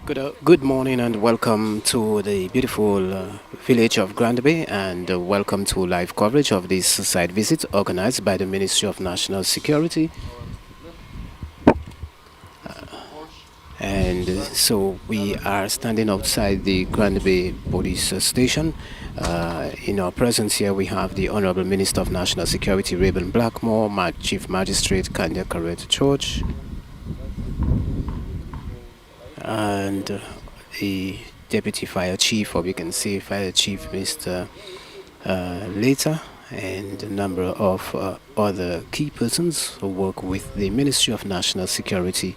Good morning and welcome to the beautiful village of Grandbay and welcome to live coverage of this site visit organized by the Ministry of National Security. And so we are standing outside the Grandbay police station. In our presence here, we have the Honorable Minister of National Security, Rayburn Blackmore, Chief Magistrate, Kanya Karet George, and the Deputy Fire Chief, or we can say Fire Chief, Mr. Later, and a number of other key persons who work with the Ministry of National Security.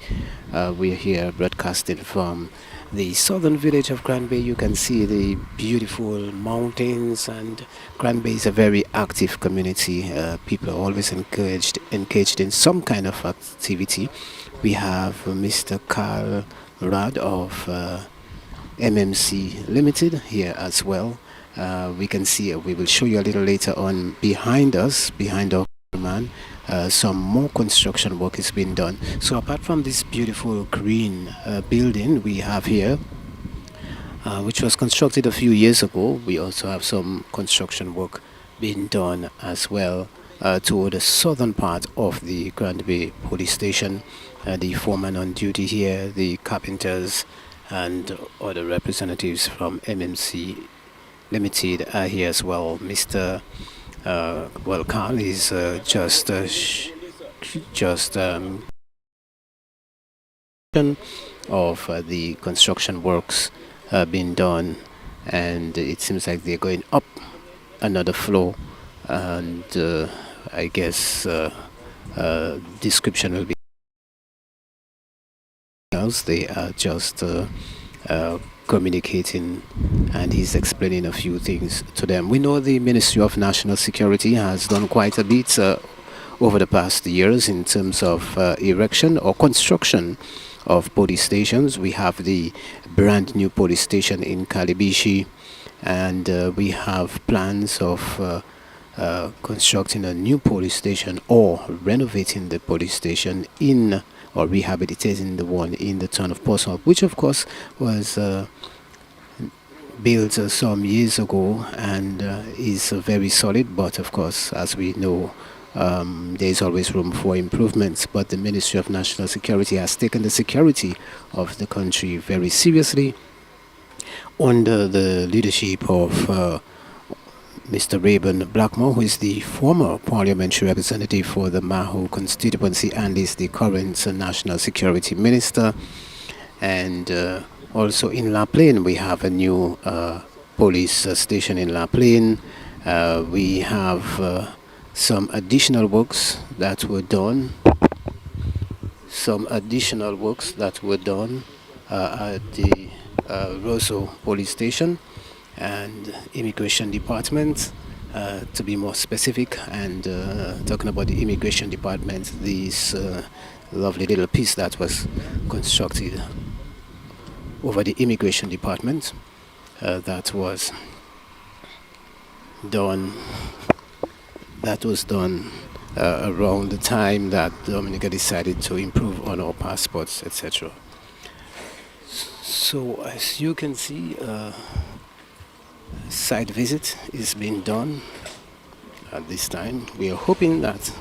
We're here broadcasting from the southern village of Grandbay. You can see the beautiful mountains, and Grandbay is a very active community. People are always engaged in some kind of activity. We have Mr. Carl Rad of MMC Limited here as well. We can see, we will show you a little later on behind us, behind our man, some more construction work is being done. So apart from this beautiful green building we have here, which was constructed a few years ago, we also have some construction work being done as well toward the southern part of the Grand Bay police station. The foreman on duty here, the carpenters and other representatives from MMC Limited are here as well. Mr. Carl is just of the construction works being done, and it seems like they're going up another floor, and I guess description will be else. They are just communicating, and he's explaining a few things to them. We know the Ministry of National Security has done quite a bit over the past years in terms of erection or construction of police stations. We have the brand new police station in Kalibishi, and we have plans of constructing a new police station or renovating the police station in or rehabilitating the one in the town of Posol, which of course was built some years ago and is very solid, but of course, as we know, there is always room for improvements. But the Ministry of National Security has taken the security of the country very seriously under the leadership of Mr. Rayburn Blackmore, who is the former parliamentary representative for the Maho constituency and is the current National Security Minister. And also in La Plaine, we have a new police station in La Plaine. We have some additional works that were done. At the Rosso police station and immigration department, to be more specific. And talking about the immigration department, this lovely little piece that was constructed over the immigration department, that was done around the time that Dominica decided to improve on our passports, etc. So as you can see, site visit is being done at this time. We are hoping that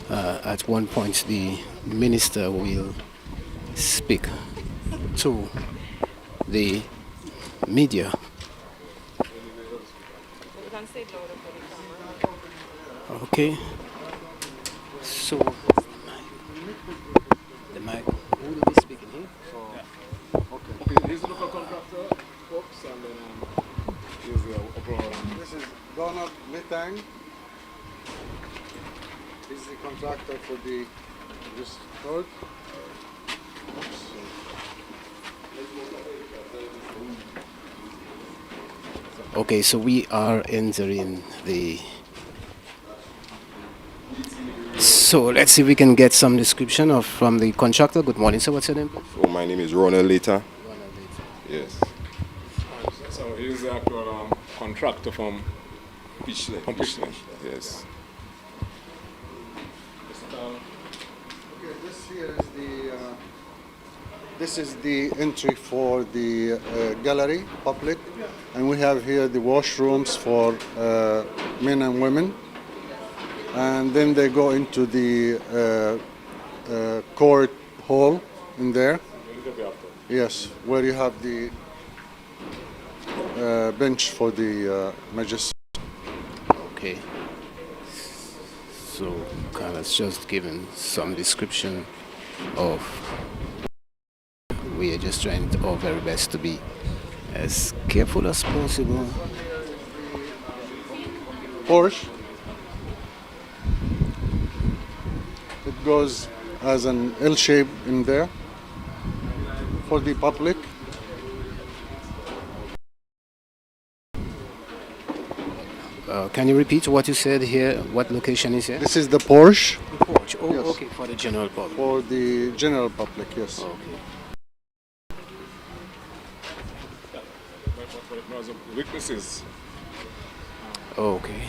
at one point the minister will speak to the media. Okay, so the mic, who will be speaking here? Okay, here's the local contractor, folks, and then here's the overall. This is Donald Litang. He's the contractor for this road. Okay, so we are entering the. So let's see if we can get some description from the contractor. Good morning, sir. What's your name? So my name is Ronald Later. Yes. So he's the actual contractor from Pitchland. Yes. Okay, this here is the This is the entry for the gallery, public, and we have here the washrooms for men and women. And then they go into the court hall in there. Yes, where you have the bench for the magistrate. Okay. So Carlos just given some description of. We are just trying our very best to be as careful as possible. Porsche. It goes as an L shape in there for the public. Can you repeat what you said here? What location is here? This is the Porsche The porch. Oh, Yes. okay, for the general public. for the general public, yes. Okay. Witnesses. Okay.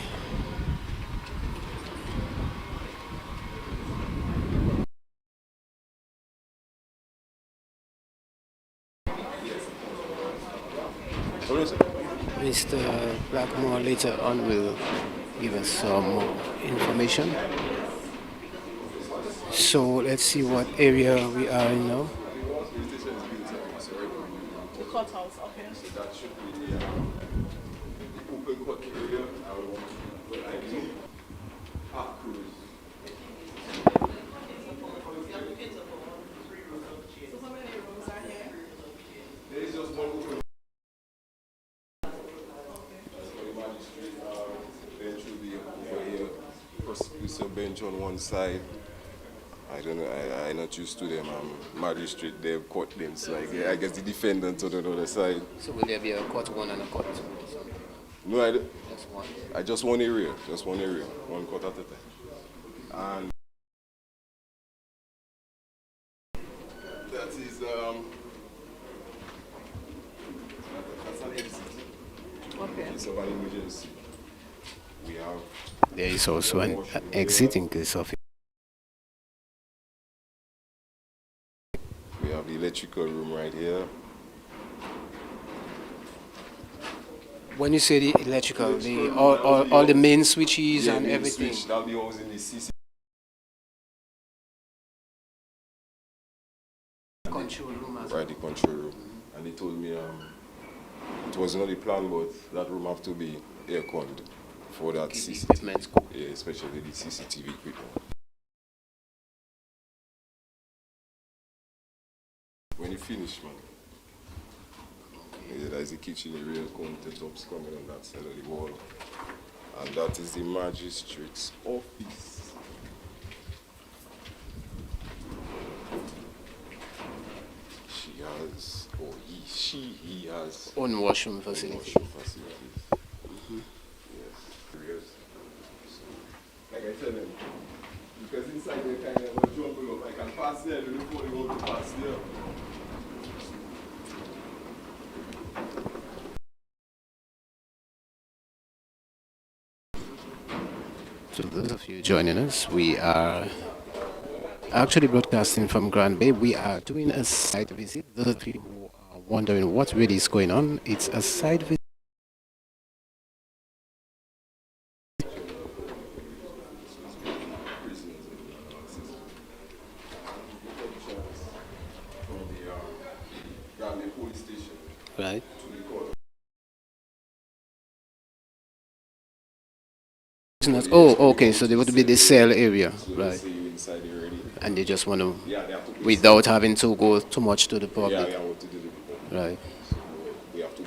What is it? Mr. Blackmore later on will give us some more information. So let's see what area we are in now. The courthouse, okay. That should be the open court area. Cruise. So how many rooms are here? There is just one open. That's for the magistrate. Bench will be over here. Prosecutor bench on one side. I don't know. I'm not used to them. Magistrate, they've caught them. So I guess the defendant on the other side. So will there be a court one and a court two? No, I, Just one. I just one area. Just one area. One court at a time. And that is that's an exit. Okay. It's of an emergency. We have There is also an exit in case of. we have the electrical room right here. When you say the electrical, all the main switches Yeah, and main everything. switch, that'll be always in the CC. Control room as Right, the control room. And they told me it was not the plan, but that room have to be air-conned for that CCTV. equipment. Yeah, especially the CCTV equipment. When you finish, man. Yeah, there's the kitchen area, countertops coming on that side of the wall. And that is the magistrate's office. She has, or he has Own washroom facility. washroom facilities. Yes, yes. So, like I tell them, because inside they kind of jumble up. I can pass there before they want to pass there. So those of you joining us, we are actually broadcasting from Grandbay. We are doing a site visit. Those of you who are wondering what really is going on, it's a site visit. From the Grandbay police station Right. to the court. It's not, oh, okay, so there would be the cell area, So they right? see you inside here already. And they just want to, Yeah, they have to without having to go too much to the Yeah, public, we have what to do with the right? So we have to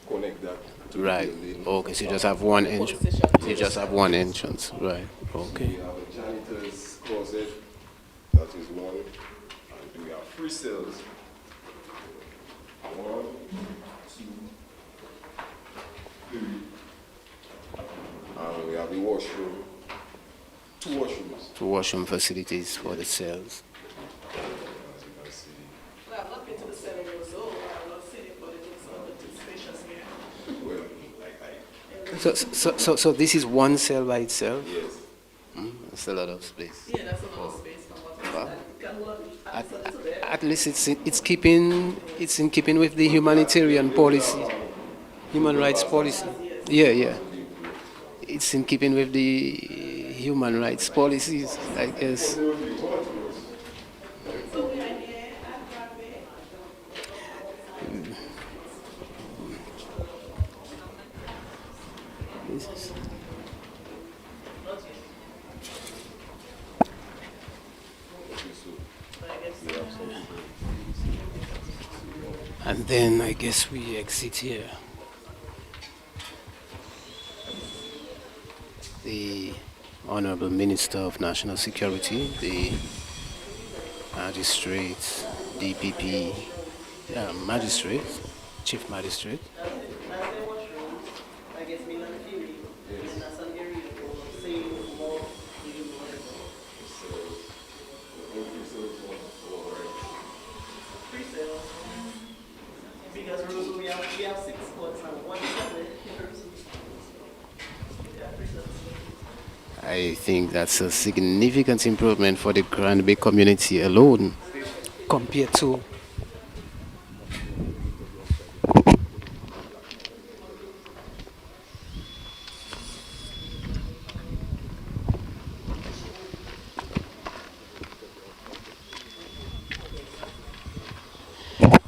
connect that to the Right. building. Okay, so you just have one entrance. Police station. You just have one entrance, right? We Okay. have a janitor's closet, that is one. And we have 3 cells. 1, 2, 3. And we have the washroom. 2 washrooms. Two washroom facilities for the cells. As you can see. Well, I've not been to the cell area, so I've not seen it, but it looks a bit spacious here. Well, like So this is one cell by itself. yes. That's a lot of space. Yeah, that's a lot of space from what I Wow. said. can hold on At, a little bit. at least it's in keeping with the humanitarian policy, human rights policy. Yeah, yeah. It's in keeping with the human rights policies, I guess. So we are here at Grandbay. And then I guess we exit here. The Honorable Minister of National Security, the magistrate, DPP, magistrate, chief magistrate. I guess me and Fury. And that's on the radio. Saying more. Pre-sale. Because we have 6 spots and 1 7. Yeah, pre-sale. I think that's a significant improvement for the Grandbay community alone compared to.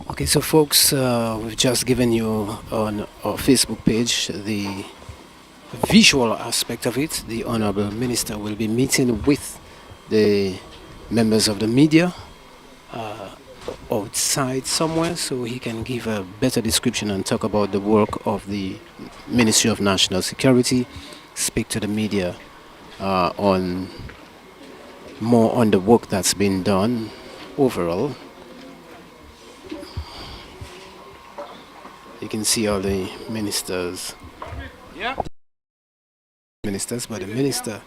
Okay, so folks, we've just given you on our Facebook page the visual aspect of it. The Honorable Minister will be meeting with the members of the media outside somewhere so he can give a better description and talk about the work of the Ministry of National Security, speak to the media on more on the work that's been done overall. You can see all the ministers. Yeah. Ministers, but the minister.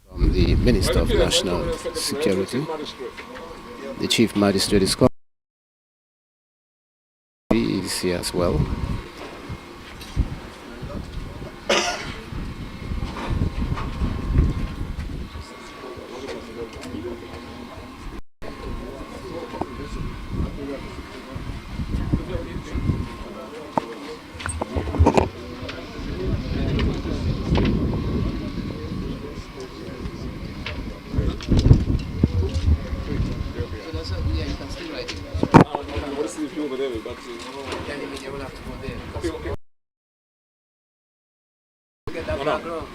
From the Minister of National Security, the Chief Magistrate is here as well.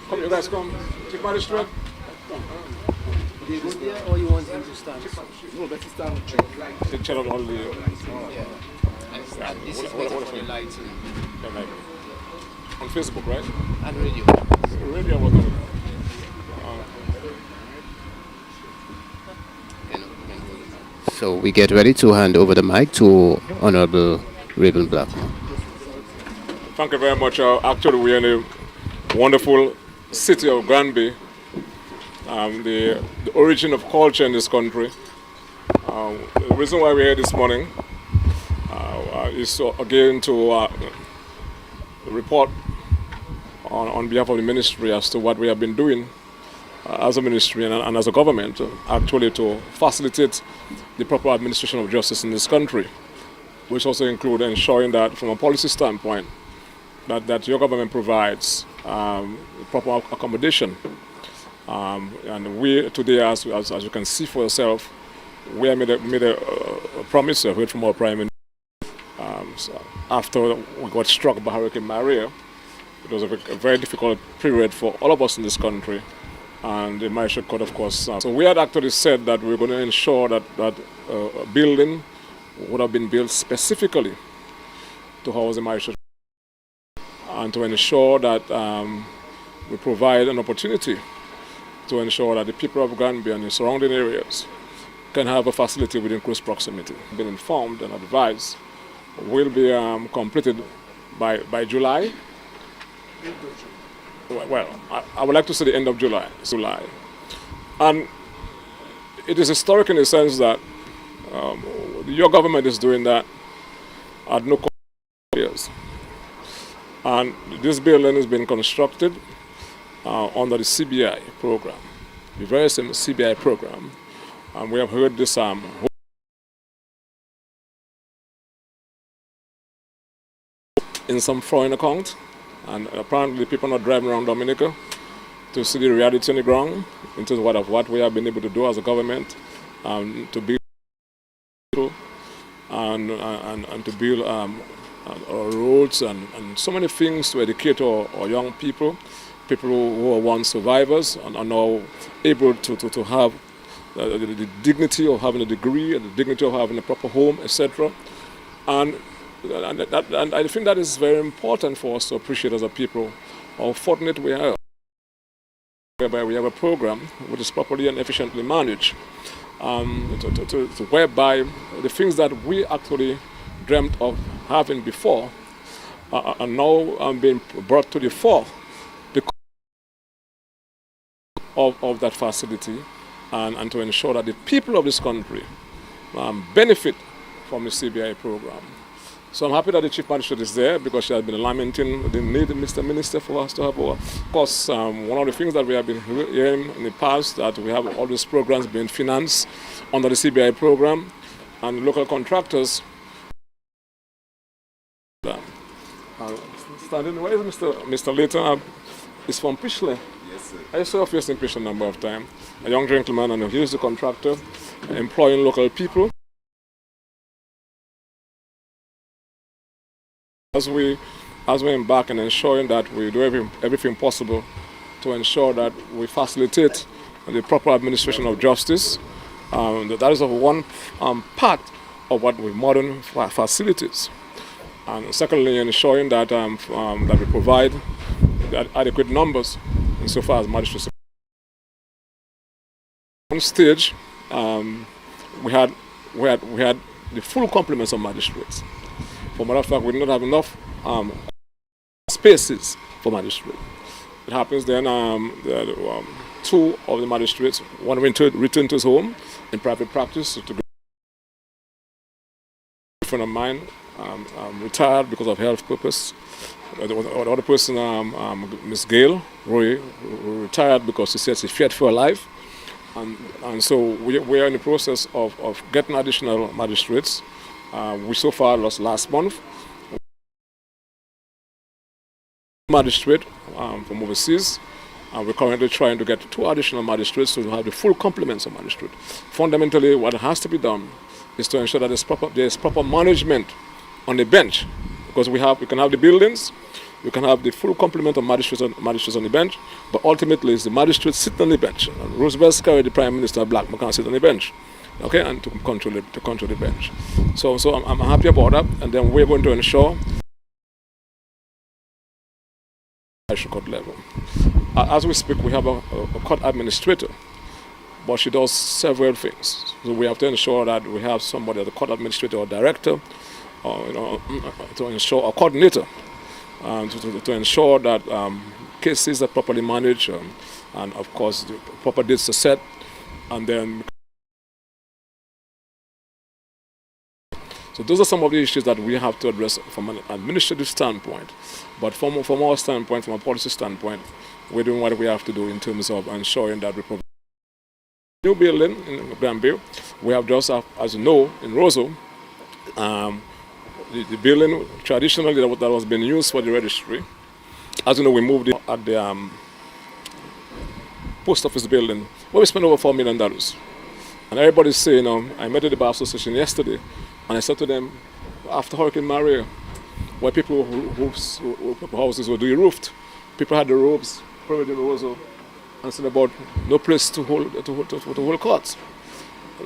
Come, you guys come. Chief Magistrate. Do you go there or you want him to stand? No, let's stand. Take care of all the. Yeah. And this is better for the lighting On Facebook, right? and radio. Radio was on. So we get ready to hand over the mic to Honorable Raven Black. Thank you very much. Actually, we're in a wonderful city of Grandbay, the origin of culture in this country. The reason why we're here this morning is again to report on behalf of the ministry as to what we have been doing as a ministry and as a government, actually to facilitate the proper administration of justice in this country, which also include ensuring that from a policy standpoint, that your government provides proper accommodation. And we today, as you can see for yourself, we have made a promise from our Prime Minister. So after we got struck by Hurricane Maria, It was a very difficult period for all of us in this country, and the Magistrate Court, of course. So we had actually said that we were going to ensure that a building would have been built specifically to house the Magistrate and to ensure that we provide an opportunity to ensure that the people of Grandbay and the surrounding areas can have a facility within close proximity. Been informed and advised will be completed by July. Well, I would like to say the end of July. And it is historic in the sense that your government is doing that at no cost years. And this building has been constructed under the CBI program, the very same CBI program. And we have heard this in some foreign account, and apparently people are not driving around Dominica to see the reality on the ground in terms of what we have been able to do as a government to build and to build our roads and so many things to educate our young people who are once survivors and are now able to have the dignity of having a degree and the dignity of having a proper home, etc. And I think that is very important for us to appreciate as a people how fortunate we are, whereby we have a program which is properly and efficiently managed, whereby the things that we actually dreamt of having before are now being brought to the fore because of that facility and to ensure that the people of this country benefit from the CBI program. So I'm happy that the Chief Magistrate is there because she has been lamenting the need, Mr. Minister, for us to have our. Of course, one of the things that we have been hearing in the past that we have all these programs being financed under the CBI program and local contractors. Standing, where is Mr. Layton? He's from Pishley. Yes, sir. I saw a face in Pishley a number of times. A young gentleman, and he's the contractor, employing local people. As we embark and ensuring that we do everything possible to ensure that we facilitate the proper administration of justice, that is one part of what we modern facilities. And secondly, ensuring that that we provide adequate numbers insofar as magistrates. On stage, we had the full complements of magistrates. For matter of fact, we did not have enough spaces for magistrates. It happens then two of the magistrates, one returned to his home in private practice. A friend of mine retired because of health purpose. The other person, Miss Gail Roy, retired because she said she feared for her life. And so we are in the process of getting additional magistrates. We so far lost last month. Magistrate from overseas. We're currently trying to get 2 additional magistrates to have the full complements of magistrate. Fundamentally, what has to be done is to ensure that there is proper management on the bench, because we can have the buildings, we can have the full complement of magistrates on the bench, but ultimately it's the magistrates sitting on the bench. And Roosevelt Scarry, the Prime Minister of Blackman, can sit on the bench, okay, and to control the bench. So I'm happy about that, and then we're going to ensure court level. As we speak, we have a court administrator, but she does several things. So we have to ensure that we have somebody, the court administrator or director, to ensure a coordinator, to ensure that cases are properly managed, and of course the proper dates are set, and then. So those are some of the issues that we have to address from an administrative standpoint. But from our standpoint, from a policy standpoint, we're doing what we have to do in terms of ensuring that we provide a new building in Grandbay. We have just, as you know, in Roseau, the building traditionally that was being used for the registry. As you know, we moved it at the post office building, where we spent over $4 million. And everybody's saying, I met at the Bar Association yesterday, and I said to them, after Hurricane Maria, where people houses were roofed. People had the ropes, probably the rows, and said about no place to hold courts.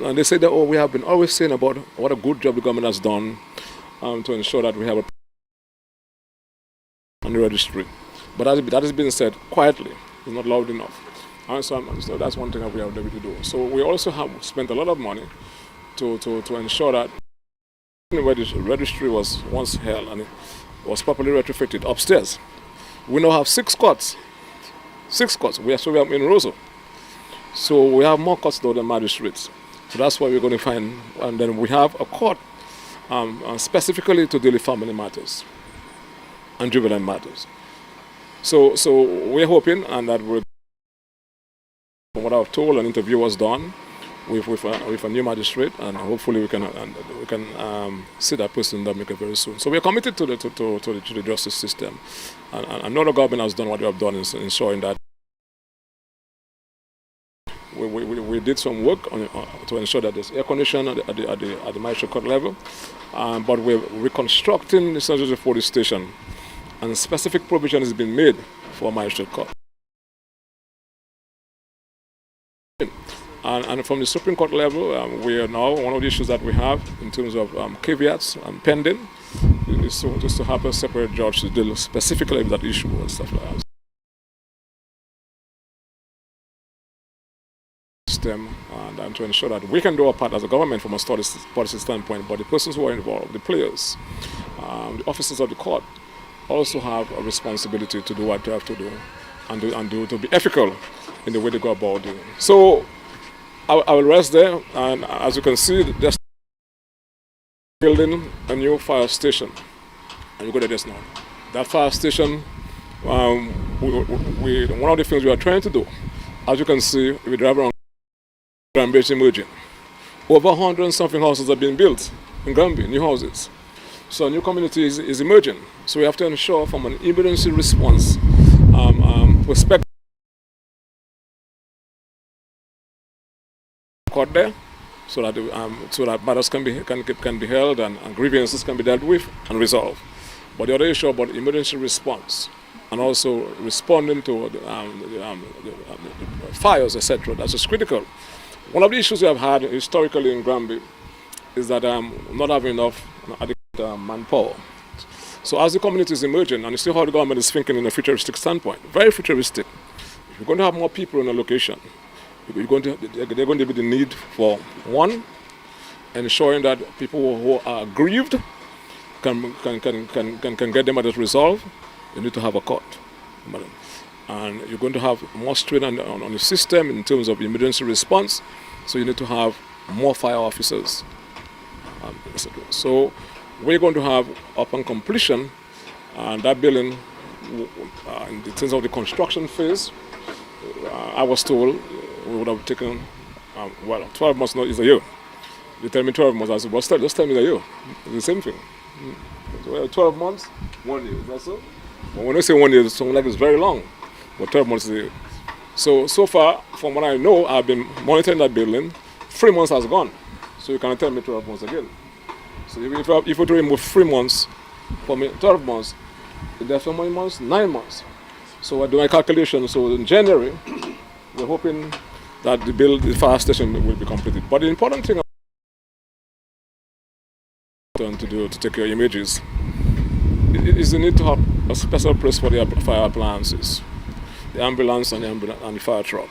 And they said that, we have been always saying about what a good job the government has done to ensure that we have a on the registry. But that has been said quietly. It's not loud enough. And so that's one thing that we have to do. So we also have spent a lot of money to ensure that the registry was once held and it was properly retrofitted upstairs. We now have 6 courts. 6 courts. We have in Roseau. So we have more courts now than magistrates. So that's why we're going to find, and then we have a court specifically to deal with family matters and juvenile matters. So we're hoping, and that from what I've told, an interview was done with a new magistrate, and hopefully we can see that person in Dominica very soon. So we're committed to the justice system, and I know the government has done what they have done in ensuring that we did some work to ensure that there's air conditioning at the magistrate court level, but we're reconstructing the St. Joseph police station, and specific provision has been made for magistrate court. And from the Supreme Court level, we are now, one of the issues that we have in terms of caveats pending is just to have a separate judge to deal specifically with that issue and stuff like that. And to ensure that we can do our part as a government from a policy standpoint, but the persons who are involved, the players, the officers of the court, also have a responsibility to do what they have to do and to be ethical in the way they go about it. So I will rest there, and as you can see, they're building a new fire station, and you go to this now. That fire station, one of the things we are trying to do, as you can see, if you drive around, Grandbay is emerging. Over 100 and something houses are being built in Grandbay, new houses. So a new community is emerging. So we have to ensure from an emergency response perspective court there, so that matters can be held and grievances can be dealt with and resolved. But the other issue about emergency response and also responding to the fires, etc., that's just critical. One of the issues we have had historically in Grandbay is that not having enough adequate manpower. So as the community is emerging, and you see how the government is thinking in a futuristic standpoint, very futuristic. If you're going to have more people in a location, they're going to be the need for, one, ensuring that people who are grieved can get them at resolved. You need to have a court. And you're going to have more strain on the system in terms of emergency response, so you need to have more fire officers. So we're going to have, upon completion, that building, in terms of the construction phase, I was told we would have taken, 12 months, not is a year. You tell me 12 months, I said, well, just tell me a year. It's the same thing. So 12 months, 1 year, that's so? Well, when I say 1 year, it sounds like it's very long, but 12 months is a year. So far, from what I know, I've been monitoring that building. 3 months has gone, so you cannot tell me 12 months again. So if you were to remove 3 months from 12 months, there's how many months? 9 months. So I do my calculation. So in January, we're hoping that the fire station will be completed. But the important thing to take your images is the need to have a special place for the fire appliances, the ambulance and the fire truck,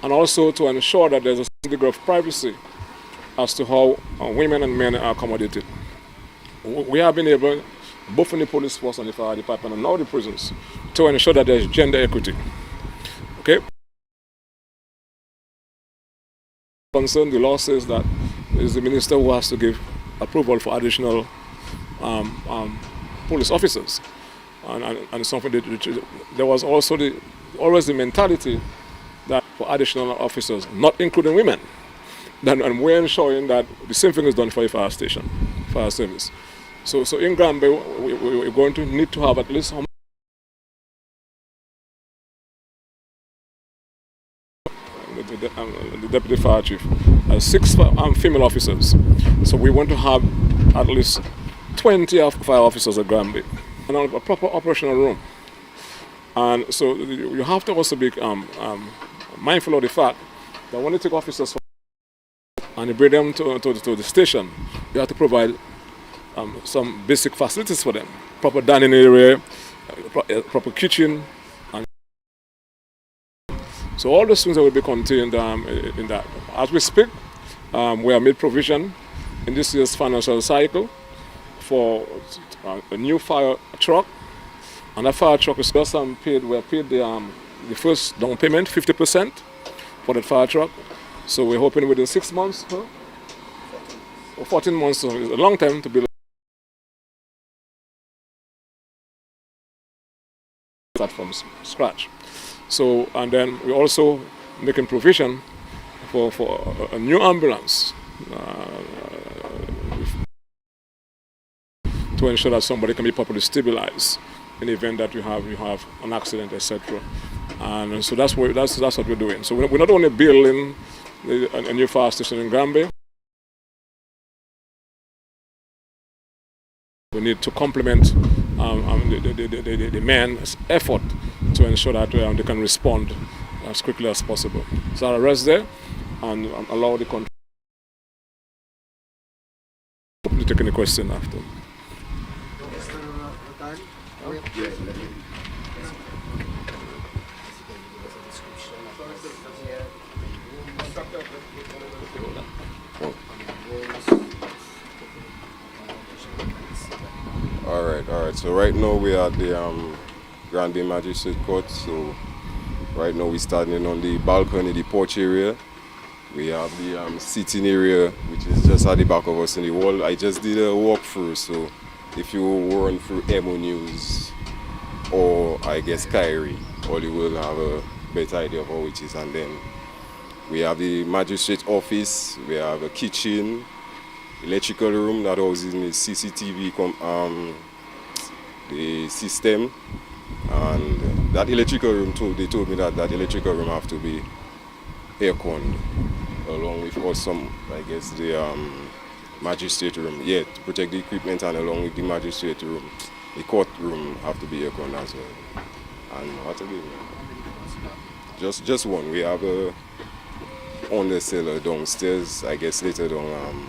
and also to ensure that there's a degree of privacy as to how women and men are accommodated. We have been able, both in the police force and the fire department and now the prisons, to ensure that there's gender equity. Okay? Concern, the law says that it's the minister who has to give approval for additional police officers, and something there was also always the mentality that for additional officers, not including women, and we're ensuring that the same thing is done for the fire station, fire service. So in Grandbay, we're going to need to have at least the deputy fire chief, 6 female officers. So we want to have at least 20 fire officers at Grandbay and a proper operational room. And so you have to also be mindful of the fact that when you take officers and you bring them to the station, you have to provide some basic facilities for them. Proper dining area, proper kitchen. And so all those things that will be contained in that. As we speak, we have made provision in this year's financial cycle for a new fire truck. And that fire truck is just paid. We have paid the first down payment, 50% for that fire truck. So we're hoping within 6 months, or 14 months, so it's a long time to build that from scratch. So, and then we're also making provision for a new ambulance to ensure that somebody can be properly stabilized in the event that you have an accident, etc. And so that's what we're doing. So we're not only building a new fire station in Grandbay. We need to complement the men's effort to ensure that they can respond as quickly as possible. So I'll rest there and allow the control to take any question after. All right. So right now we are at the Grandbay Magistrate Court. So right now we're standing on the balcony, the porch area. We have the sitting area, which is just at the back of us in the wall. I just did a walkthrough, so if you weren't through Emo News or I guess Kyrie, all you will have a better idea of how it is. And then we have the magistrate office, we have a kitchen, electrical room that houses the CCTV the system, and that electrical room too. They told me that electrical room have to be air-conned, along with also I guess the magistrate room. Yeah, to protect the equipment, and along with the magistrate room, the court room have to be air-conned as well. And what again? Just one. We have a on the cellar downstairs. I guess later down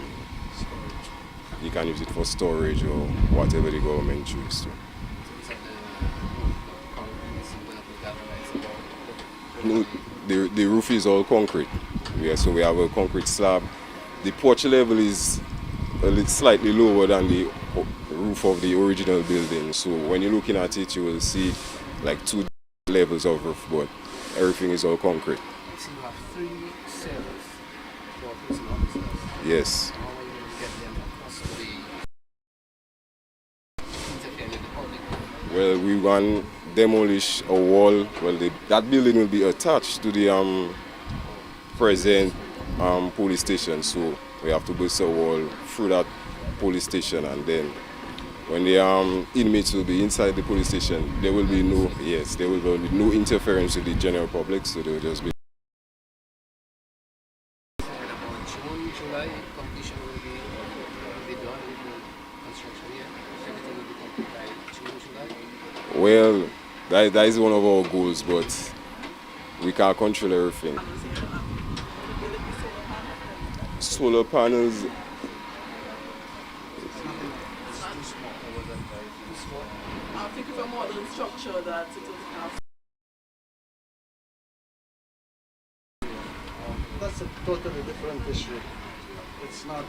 you can use it for storage or whatever the government chooses to. No, the roof is all concrete. Yeah, so we have a concrete slab. The porch level is a little slightly lower than the roof of the original building. So when you're looking at it, you will see like 2 levels of roof, but everything is all concrete. So you have 3 cells for prison officers. Yes. How will you get them across to interfere with the public? Well, we want demolish a wall. Well, that building will be attached to the present police station, so we have to build a wall through that police station, and then when the inmates will be inside the police station, there will be no no interference with the general public, so they will just be. June, July, completion will be done with the construction here. Everything will be complete by June, July. Well, that is one of our goals, but we can't control everything. Solar panels. I think of a modern structure that it doesn't have. That's a totally different issue. It's not.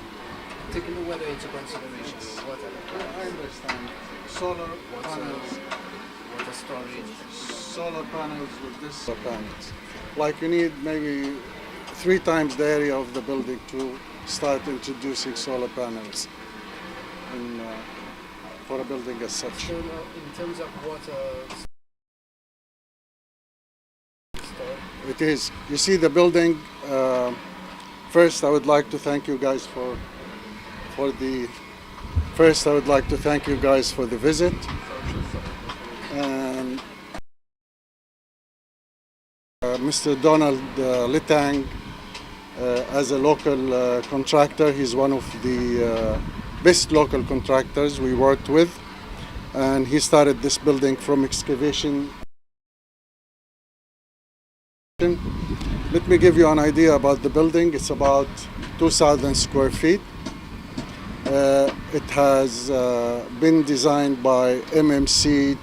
Taking the weather into consideration, water, I understand. Solar panels. water storage. Solar panels with this solar panels. Like you need maybe 3 times the area of the building to start introducing solar panels for a building as such. So in terms of water storage, It is. You see the building. First, I would like to thank you guys for the. First, I would like to thank you guys for the visit. And Mr. Donald Litang, as a local contractor, he's one of the best local contractors we worked with, and he started this building from excavation. Let me give you an idea about the building. It's about 2,000 square feet. It has been designed by MMC,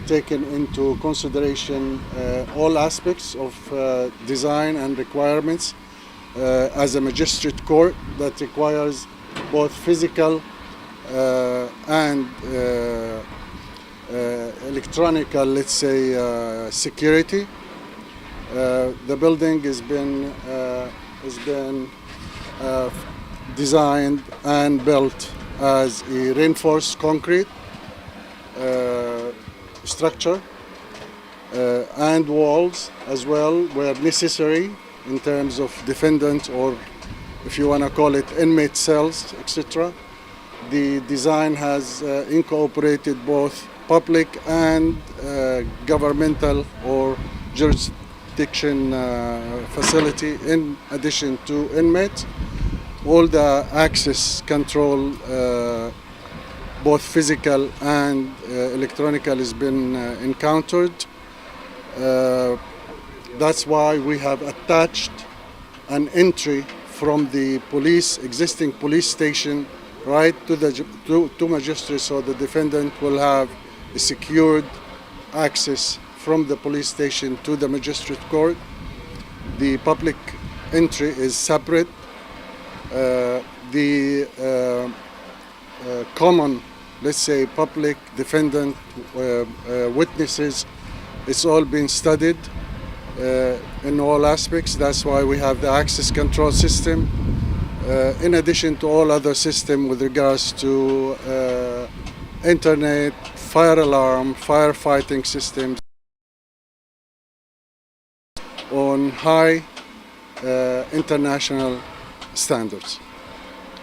taken into consideration all aspects of design and requirements as a magistrate court that requires both physical and electronical, let's say, security. The building has been designed and built as a reinforced concrete structure, and walls as well where necessary in terms of defendant, or if you want to call it inmate cells, etc. The design has incorporated both public and governmental or jurisdiction facility in addition to inmates. All the access control, both physical and electronical, has been encountered. That's why we have attached an entry from the existing police station right to magistrates, so the defendant will have a secured access from the police station to the magistrate court. The public entry is separate. The common, let's say, public defendant witnesses, it's all been studied in all aspects. That's why we have the access control system, in addition to all other systems with regards to internet, fire alarm, firefighting systems on high international standards.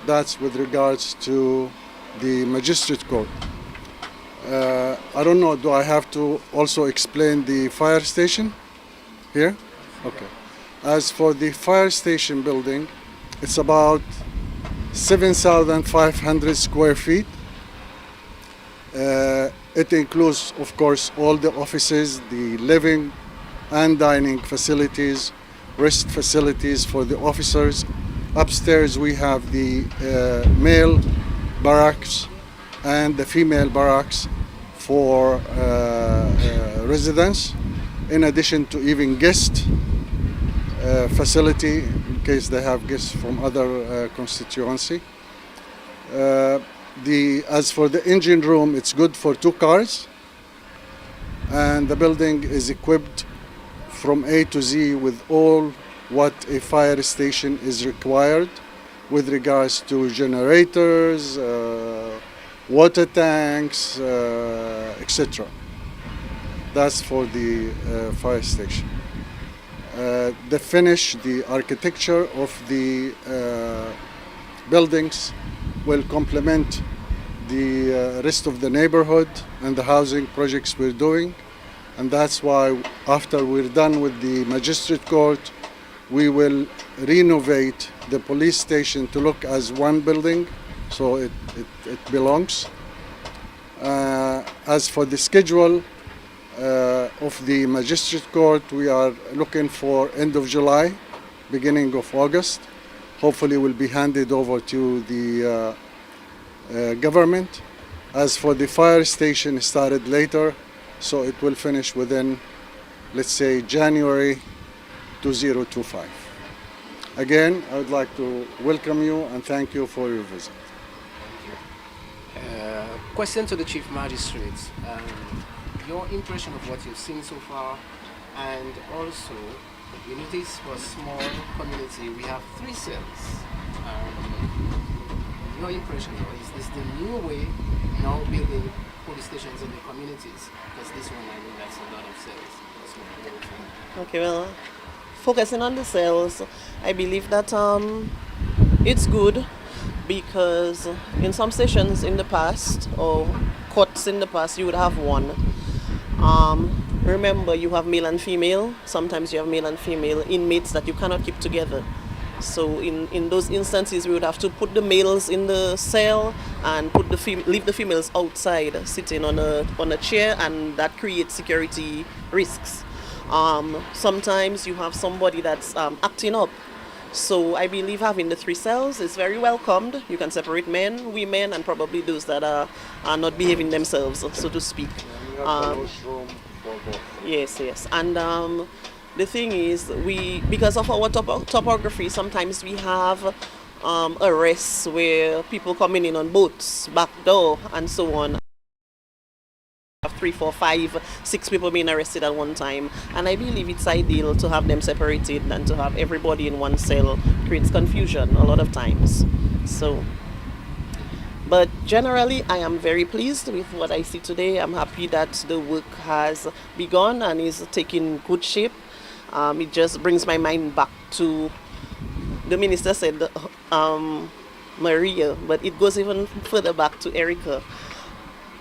That's with regards to the magistrate court. I don't know, do I have to also explain the fire station here? Okay. As for the fire station building, it's about 7,500 square feet. It includes, of course, all the offices, the living and dining facilities, rest facilities for the officers. Upstairs we have the male barracks and the female barracks for residents, in addition to even guest facility in case they have guests from other constituency. As for the engine room, it's good for 2 cars, and the building is equipped from A to Z with all what a fire station is required with regards to generators, water tanks, etc. That's for the fire station. The finish, the architecture of the buildings will complement the rest of the neighborhood and the housing projects we're doing. And that's why after we're done with the magistrate court, we will renovate the police station to look as one building, so it belongs. As for the schedule of the magistrate court, we are looking for end of July, beginning of August. Hopefully will be handed over to the government. As for the fire station, it started later, so it will finish within, let's say, January 2025. Again, I would like to welcome you and thank you for your visit. Question to the Chief Magistrate. Your impression of what you've seen so far, and also you notice for a small community we have 3 cells. Your impression, is this the new way now building police stations in the communities? Because this one, I mean, that's a lot of cells. Okay, well, focusing on the cells, I believe that it's good because in some stations in the past, or courts in the past, you would have 1. Remember, you have male and female. Sometimes you have male and female inmates that you cannot keep together. So in those instances, we would have to put the males in the cell and leave the females outside, sitting on a chair, and that creates security risks. Sometimes you have somebody that's acting up. So I believe having the 3 cells is very welcomed. You can separate men, women, and probably those that are not behaving themselves, so to speak. We have the washroom for both. Yes, yes. And the thing is, because of our topography, sometimes we have arrests where people coming in on boats, back door, and so on. 3, 4, 5, 6 people being arrested at one time, and I believe it's ideal to have them separated than to have everybody in one cell. Creates confusion a lot of times. So, but generally, I am very pleased with what I see today. I'm happy that the work has begun and is taking good shape. It just brings my mind back to the minister said Maria, but it goes even further back to Erica.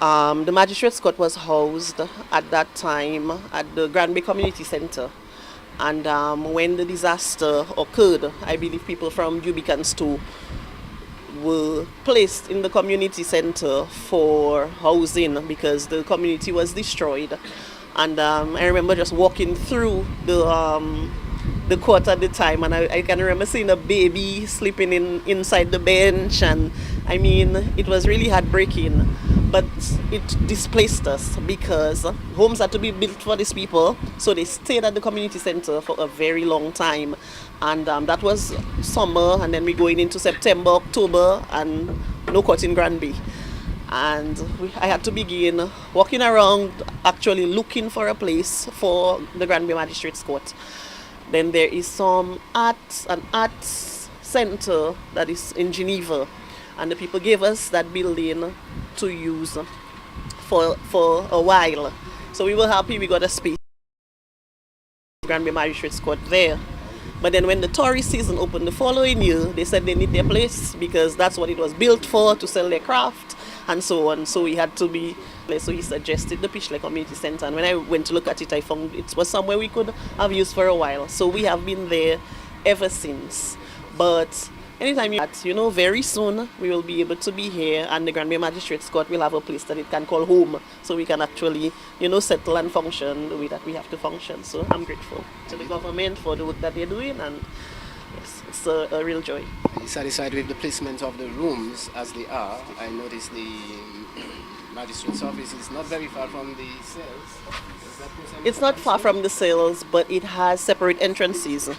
The magistrate's court was housed at that time at the Grandbay Community Center. And when the disaster occurred, I believe people from Jubicans too were placed in the community center for housing because the community was destroyed. And I remember just walking through the court at the time, and I can remember seeing a baby sleeping inside the bench, and I mean, it was really heartbreaking. But it displaced us because homes had to be built for these people, so they stayed at the community center for a very long time. And that was summer, and then we going into September, October, and no court in Grandbay. And I had to begin walking around, actually looking for a place for the Grandbay Magistrates Court. Then there is an arts center that is in Geneva, and the people gave us that building to use for a while. So we were happy we got a space. Grandbay Magistrates Court there. But then when the tourist season opened the following year, they said they need their place because that's what it was built for, to sell their craft and so on. So we had to be, so he suggested the Pishley Community Center. And when I went to look at it, I found it was somewhere we could have used for a while. So we have been there ever since. But anytime very soon we will be able to be here, and the Grandbay Magistrates Court will have a place that it can call home, so we can actually, settle and function the way that we have to function. So I'm grateful to the government for the work that they're doing, and yes, it's a real joy. Are you satisfied with the placement of the rooms as they are? I noticed the magistrate's office is not very far from the cells. It's not far from the cells, but it has separate entrances.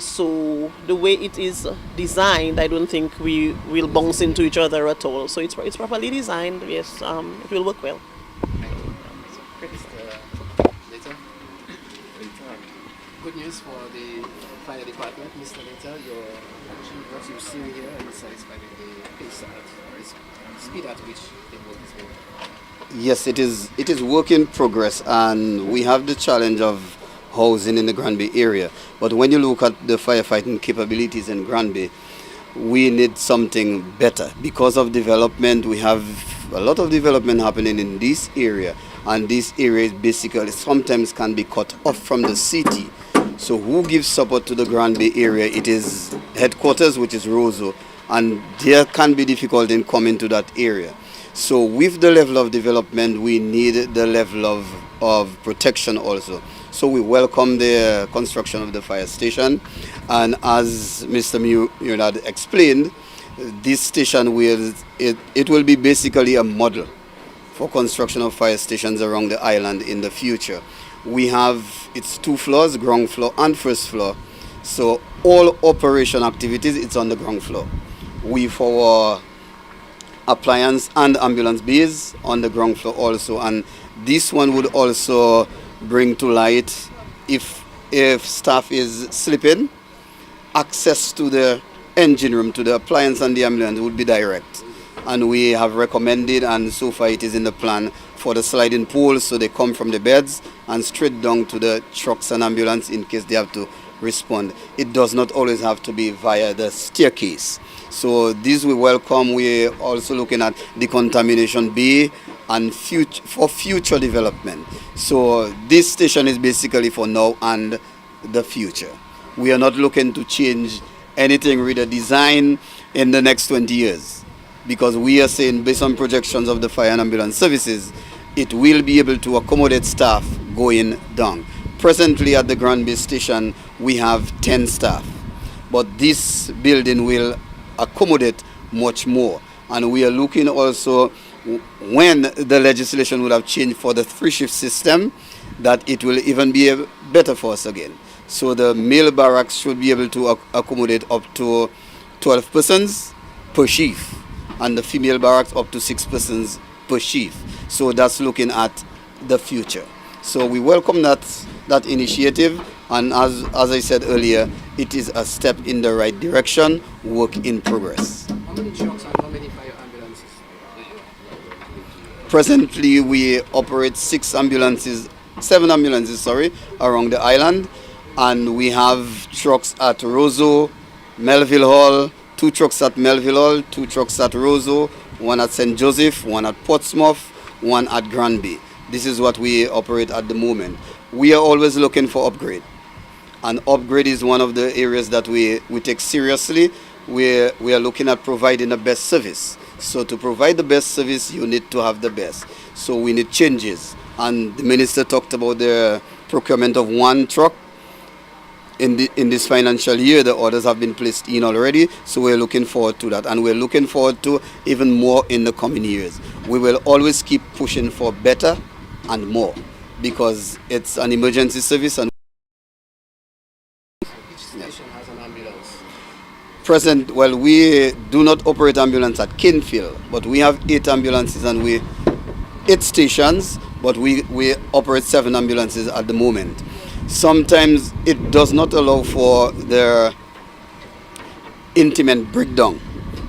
So the way it is designed, I don't think we will bounce into each other at all. So it's properly designed. Yes, it will work well. Later. Good news for the fire department, Mr. Later. What you've seen here, are you satisfied with the pace or speed at which the work is going? Yes, it is work in progress, and we have the challenge of housing in the Grandbay area. But when you look at the firefighting capabilities in Grandbay, we need something better. Because of development, we have a lot of development happening in this area, and this area is basically sometimes can be cut off from the city. So who gives support to the Grandbay area? It is headquarters, which is Roseau, and there can be difficulty in coming to that area. So with the level of development, we need the level of protection also. So we welcome the construction of the fire station, and as Mr. Murnad explained, this station will be basically a model for construction of fire stations around the island in the future. We have its 2 floors, ground floor and first floor. So all operation activities, it's on the ground floor. With our appliance and ambulance bays on the ground floor also, and this one would also bring to light if staff is sleeping, access to the engine room, to the appliance and the ambulance would be direct. And we have recommended, and so far it is in the plan, for the sliding poles, so they come from the beds and straight down to the trucks and ambulance in case they have to respond. It does not always have to be via the staircase. So this we welcome. We're also looking at decontamination bay and for future development. So this station is basically for now and the future. We are not looking to change anything redesign in the next 20 years. Because we are saying, based on projections of the fire and ambulance services, it will be able to accommodate staff going down. Presently at the Grandbay station, we have 10 staff. But this building will accommodate much more. And we are looking also, when the legislation will have changed for the 3-shift system, that it will even be better for us again. So the male barracks should be able to accommodate up to 12 persons per shift, and the female barracks up to 6 persons per shift. So that's looking at the future. So we welcome that initiative, and as I said earlier, it is a step in the right direction, work in progress. How many trucks and how many fire ambulances? Presently, we operate 7 ambulances, around the island, and we have trucks at Roseau, Melville Hall, 2 trucks at Melville Hall, 2 trucks at Roseau, 1 at St. Joseph, 1 at Portsmouth, 1 at Grandbay. This is what we operate at the moment. We are always looking for upgrade, and upgrade is one of the areas that we take seriously. We are looking at providing the best service. So to provide the best service, you need to have the best. So we need changes. And the minister talked about the procurement of 1 truck. In this financial year, the orders have been placed in already. So we're looking forward to that. And we're looking forward to even more in the coming years. We will always keep pushing for better and more, because it's an emergency service. And Each station has an ambulance. well, we do not operate ambulance at Kinfield, but we have 8 ambulances and 8 stations, but we operate 7 ambulances at the moment. Sometimes it does not allow for their intimate breakdown.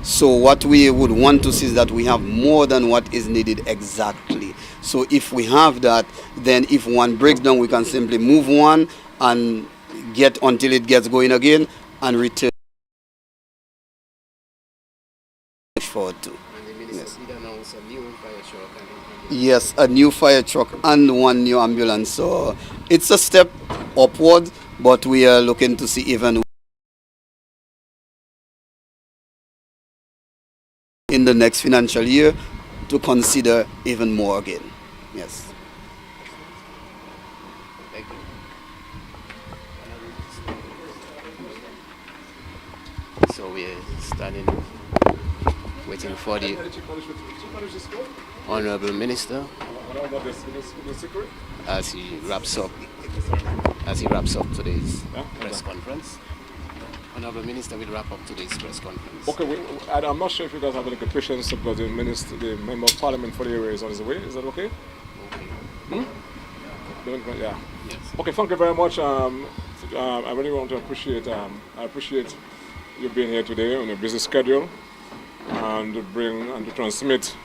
So what we would want to see is that we have more than what is needed exactly. So if we have that, then if one breaks down, we can simply move one and get until it gets going again and return forward to. And the minister did announce a new fire truck and ambulance. Yes, a new fire truck and 1 new ambulance. So it's a step upward, but we are looking to see even in the next financial year to consider even more again. Yes. Thank you. So we're standing, waiting for the Honorable Minister as he wraps up today's press conference. Honorable Minister will wrap up today's press conference. Okay, I'm not sure if you guys have any questions because the member of Parliament for the area is on his way. Is that okay? Okay. Yeah. Yes. Okay, thank you very much. I really want to appreciate you being here today on a busy schedule and to bring and to transmit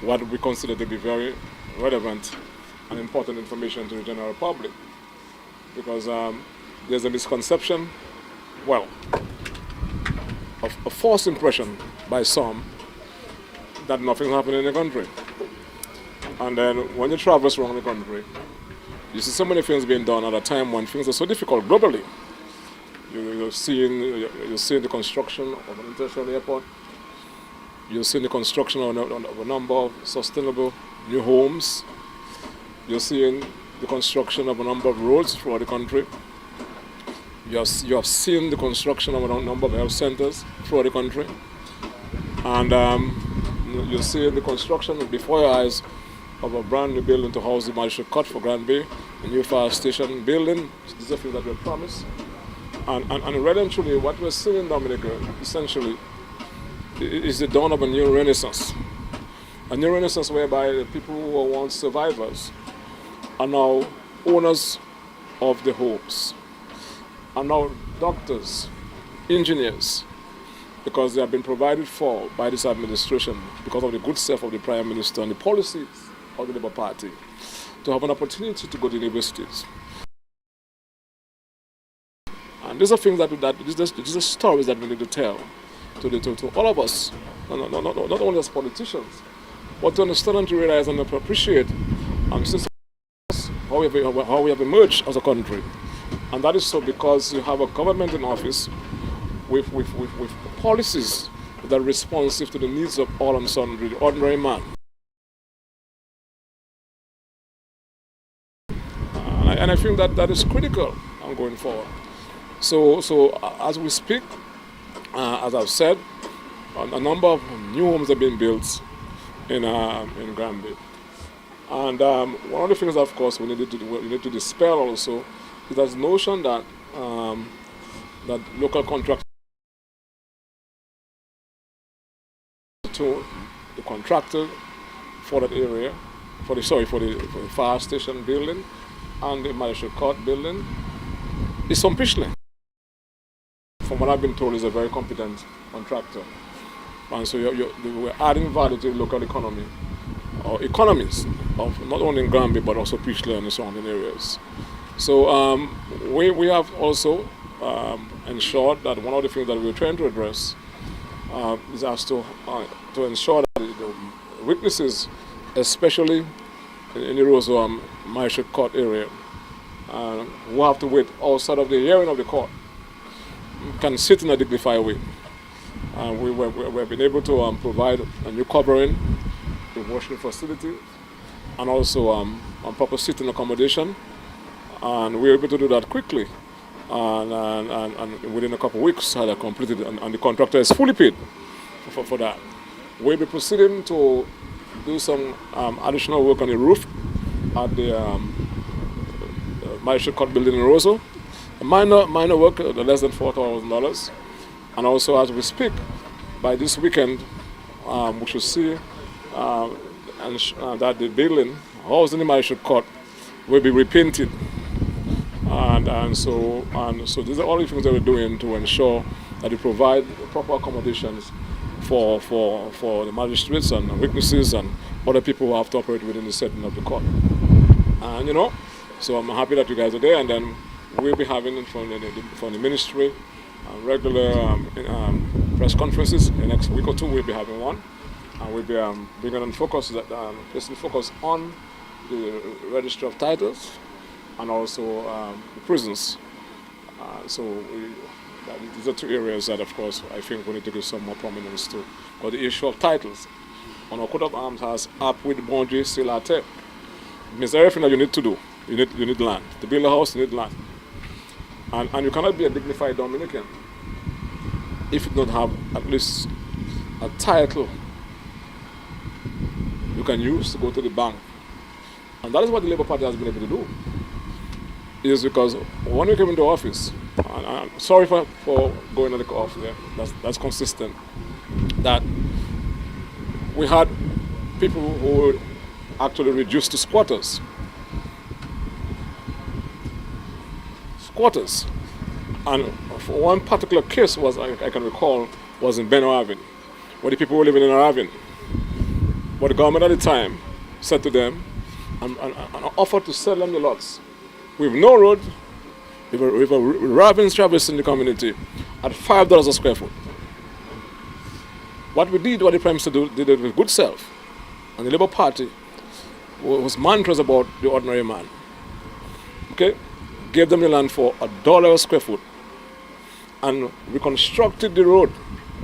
what we consider to be very relevant and important information to the general public. Because there's a misconception, well, a false impression by some that nothing's happening in the country. And then when you traverse around the country, you see so many things being done at a time when things are so difficult globally. You're seeing the construction of an international airport. You're seeing the construction of a number of sustainable new homes. You're seeing the construction of a number of roads throughout the country. You have seen the construction of a number of health centers throughout the country. And you're seeing the construction before your eyes of a brand new building to house the magistrate court for Grandbay, a new fire station building. These are things that were promised. And really and truly, what we're seeing in Dominica, essentially, is the dawn of a new renaissance. A new renaissance whereby the people who were once survivors are now owners of the homes, are now doctors, engineers, because they have been provided for by this administration because of the good self of the Prime Minister and the policies of the Labour Party to have an opportunity to go to universities. And these are things these are stories that we need to tell to all of us, not only as politicians, but to understand and to realize and to appreciate how we have emerged as a country. And that is so because you have a government in office with policies that are responsive to the needs of all and sundry, the ordinary man. And I think that that is critical going forward. So as we speak, as I've said, a number of new homes have been built in Grandbay. And one of the things, of course, we need to dispel also is that notion that that local contractors to the contractor for that area, for the fire station building and the magistrate court building is from Pishling. From what I've been told, is a very competent contractor. And so we're adding value to the local economy, or economies, of not only in Grandbay but also Pishling and the surrounding areas. So we have also ensured that one of the things that we're trying to address is as to ensure that the witnesses, especially in the Roseau Magistrate Court area, who have to wait outside of the hearing of the court, can sit in a dignified way. We've been able to provide a new covering, the washing facility, and also proper sitting accommodation. And we were able to do that quickly. And within a couple of weeks, had it completed, and the contractor is fully paid for that. We'll be proceeding to do some additional work on the roof at the Magistrate Court building in Roseau. A minor work, less than $4,000. And also, as we speak, by this weekend, we should see that the building housing the Magistrate Court will be repainted. And so these are all the things that we're doing to ensure that we provide proper accommodations for the magistrates and the witnesses and other people who have to operate within the setting of the court. And so I'm happy that you guys are there, and then we'll be having from the ministry regular press conferences. In the next week or two we'll be having one, and we'll be bringing on focus on the registry of titles and also the prisons. These are two areas that, of course, I think we need to give some more prominence to. But the issue of titles, on our coat of arms has up with boundary still at it. It means everything that you need to do. You need land. To build a house, you need land. And you cannot be a dignified Dominican if you don't have at least a title you can use to go to the bank. And that is what the Labour Party has been able to do. Is because when we came into office, and I'm sorry for going on the off there, that's consistent, that we had people who were actually reduced to squatters. And for one particular case I can recall was in Benno Avenue, where the people were living in Avenue. But the government at the time said to them and offered to sell them the lots with no road, with a ravens traversing the community at $5 a square foot. What the Prime Minister did it with good self, and the Labour Party was mantras about the ordinary man. Okay? Gave them the land for $1 a square foot and reconstructed the road,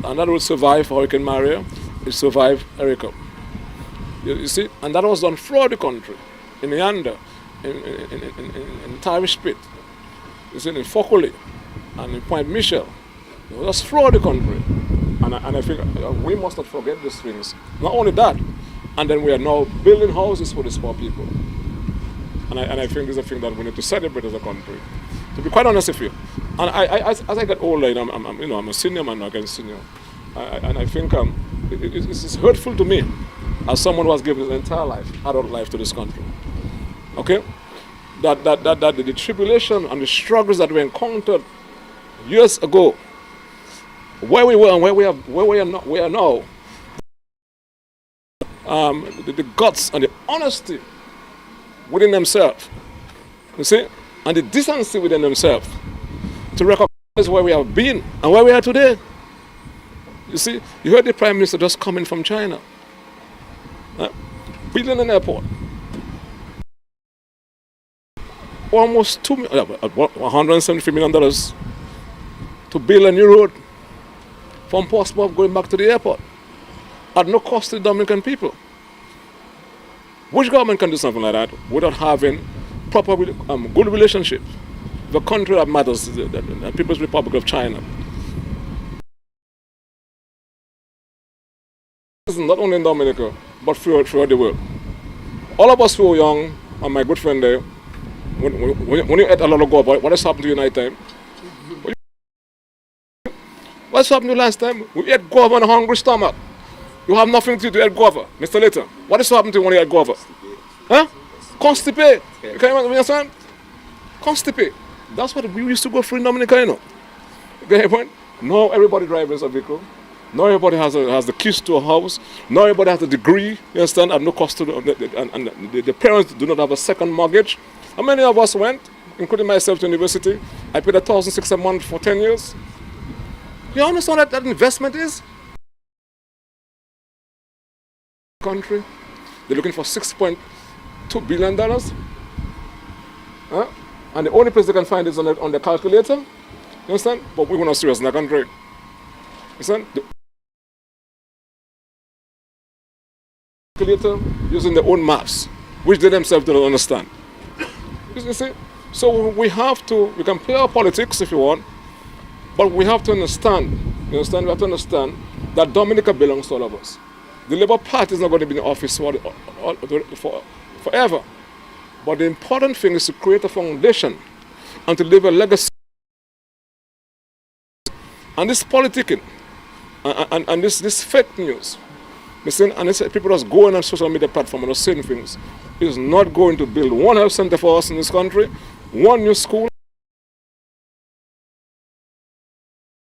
and that would survive Hurricane Maria. It survived Erica. You see, and that was done throughout the country, in Meander, in Tarish Pit, you see, in Fokoli, and in Point Michel. It was throughout the country, and I think we must not forget these things. Not only that, and then we are now building houses for these poor people. And I think this is a thing that we need to celebrate as a country. To be quite honest with you, and as I get older, I'm a senior man, not against senior, and I think it's hurtful to me as someone who has given his entire life, adult life, to this country. Okay, that the tribulation and the struggles that we encountered years ago, where we were and where we are now, the guts and the honesty within themselves, you see, and the decency within themselves to recognize where we have been and where we are today. You see, you heard the Prime Minister just coming from China, building an airport, almost $173 million to build a new road from Portsmouth going back to the airport at no cost to the Dominican people. Which government can do something like that without having proper good relationship? The country that matters, the People's Republic of China. This is not only in Dominica, but throughout the world. All of us who were young, and my good friend there, when you ate a lot of guava, what has happened to you night time? What's happened to you last time? We ate guava on a hungry stomach. You have nothing to do to eat guava, Mr. Later. What has happened to you when you eat guava? Huh? Constipate. You can understand? Constipate. That's what we used to go through in Dominica, you know. Okay, point? Now everybody drives a vehicle. Now everybody has the keys to a house. Now everybody has a degree, you understand, at no cost to the parents do not have a second mortgage. How many of us went, including myself, to university? I paid $1,600 a month for 10 years. You understand what that investment is? Country, they're looking for $6.2 billion. Huh? And the only place they can find is on the calculator. You understand? But we're not serious in the country. You understand? The calculator using their own maps, which they themselves don't understand. You see? So we can play our politics if you want, but we have to understand, you understand? We have to understand that Dominica belongs to all of us. The Labour Party is not going to be in office forever. But the important thing is to create a foundation and to leave a legacy. And this politicking and this fake news, listen, and it's people just going on social media platform and saying things, is not going to build one health center for us in this country, one new school,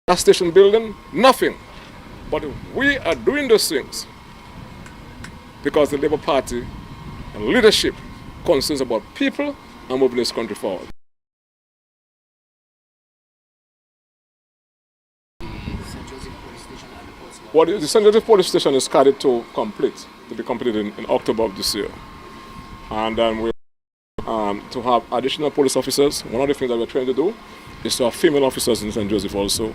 gas station building, nothing. But we are doing those things because the Labour Party and leadership concerns about people and moving this country forward. Well, the St. Joseph Police Station is scheduled to be completed in October of this year. And we to have additional police officers. One of the things that we're trying to do is to have female officers in St. Joseph also,